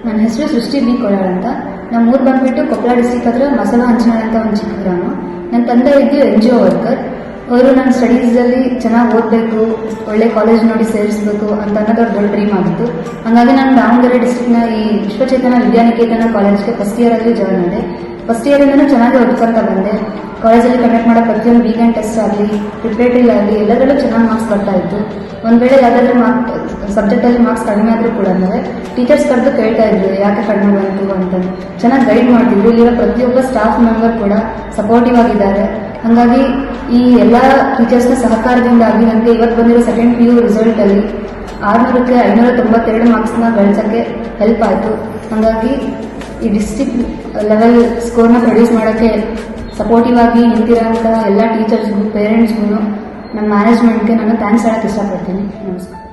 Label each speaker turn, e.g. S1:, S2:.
S1: ನನ್ನ ಹೆಸರು ಸೃಷ್ಟಿ ಬಿ ಕೊಳಾಳ್ ಅಂತ. ನಮ್ಮ ಊರು ಬಂದ್ಬಿಟ್ಟು ಕೊಪ್ಪಳ ಡಿಸ್ಟಿಕ್ ಹತ್ರ ಮಸಲ ಹಂಚನಾಳ್ ಅಂತ ಒಂದು ಚಿಕ್ಕ ಗ್ರಾಮ. ನನ್ನ ತಂದೆ ಇದ್ದು NGO ವರ್ಕರ್. ಅವರು ನನ್ನ ಸ್ಟಡೀಸಲ್ಲಿ ಚೆನ್ನಾಗಿ ಓದಬೇಕು, ಒಳ್ಳೆ ಕಾಲೇಜ್ ನೋಡಿ ಸೇರಿಸಬೇಕು ಅಂತ ಅನ್ನೋದು ಅವ್ರ ದೊಡ್ಡ ಡ್ರೀಮ್ ಆಗಿತ್ತು. ಹಾಗಾಗಿ ನಾನು ದಾವಣಗೆರೆ ಡಿಸ್ಟ್ರಿಕ್ಟ್ನ ಈ ವಿಶ್ವಚೇತನ ವಿದ್ಯಾನಿಕೇತನ ಕಾಲೇಜ್ಗೆ ಫಸ್ಟ್ ಇಯರಲ್ಲಿ ಜಾಯ್ನ್ ಆದೆ. ಫಸ್ಟ್ ಇಯರಿಂದನೂ ಚೆನ್ನಾಗಿ ಓದ್ಕೊಂತ ಬಂದೆ. ಕಾಲೇಜಲ್ಲಿ ಕಂಡಕ್ಟ್ ಮಾಡೋ ಪ್ರತಿಯೊಂದು ವೀಕೆಂಡ್ ಟೆಸ್ಟ್ ಆಗಲಿ, ಪ್ರಿಪ್ರೇಟರಿ ಆಗಲಿ ಎಲ್ಲದರಲ್ಲೂ ಚೆನ್ನಾಗಿ ಮಾರ್ಕ್ಸ್ ಬರ್ತಾ ಇತ್ತು. ಒಂದು ವೇಳೆ ಯಾವುದಾದ್ರೂ ಸಬ್ಜೆಕ್ಟಲ್ಲಿ ಮಾರ್ಕ್ಸ್ ಕಡಿಮೆ ಆದರೂ ಕೂಡ ಟೀಚರ್ಸ್ ಕರೆದು ಕೇಳ್ತಾ ಇದ್ರು ಯಾಕೆ ಕಡಿಮೆ ಬಂತು ಅಂತ. ಚೆನ್ನಾಗಿ ಗೈಡ್ ಮಾಡ್ತಿದ್ರು. ಇಲ್ಲಿರೋ ಪ್ರತಿಯೊಬ್ಬ ಸ್ಟಾಫ್ ಮೆಂಬರ್ ಕೂಡ ಸಪೋರ್ಟಿವ್ ಆಗಿದ್ದಾರೆ. ಹಾಗಾಗಿ ಈ ಎಲ್ಲ ಟೀಚರ್ಸ್ನ ಸಹಕಾರದಿಂದಾಗಿ ನನಗೆ ಇವತ್ತು ಬಂದಿರೋ ಸೆಕೆಂಡ್ PU ರಿಸಲ್ಟಲ್ಲಿ 600ಕ್ಕೆ 592 ಮಾರ್ಕ್ಸ್ನ ಗಳಿಸೋಕ್ಕೆ ಹೆಲ್ಪ್ ಆಯಿತು. ಹಾಗಾಗಿ ಈ ಡಿಸ್ಟ್ರಿಕ್ಟ್ ಲೆವೆಲ್ ಸ್ಕೋರ್ನ ಪ್ರೊಡ್ಯೂಸ್ ಮಾಡೋಕ್ಕೆ ಸಪೋರ್ಟಿವ್ ಆಗಿ ನಿಂತಿರೋಂಥ ಎಲ್ಲ ಟೀಚರ್ಸ್ಗೂ, ಪೇರೆಂಟ್ಸ್ಗೂ, ನಮ್ಮ ಮ್ಯಾನೇಜ್ಮೆಂಟ್ಗೆ ನಾನು ಥ್ಯಾಂಕ್ಸ್ ಹೇಳೋಕ್ಕೆ ಇಷ್ಟಪಡ್ತೀನಿ. ನಮಸ್ಕಾರ.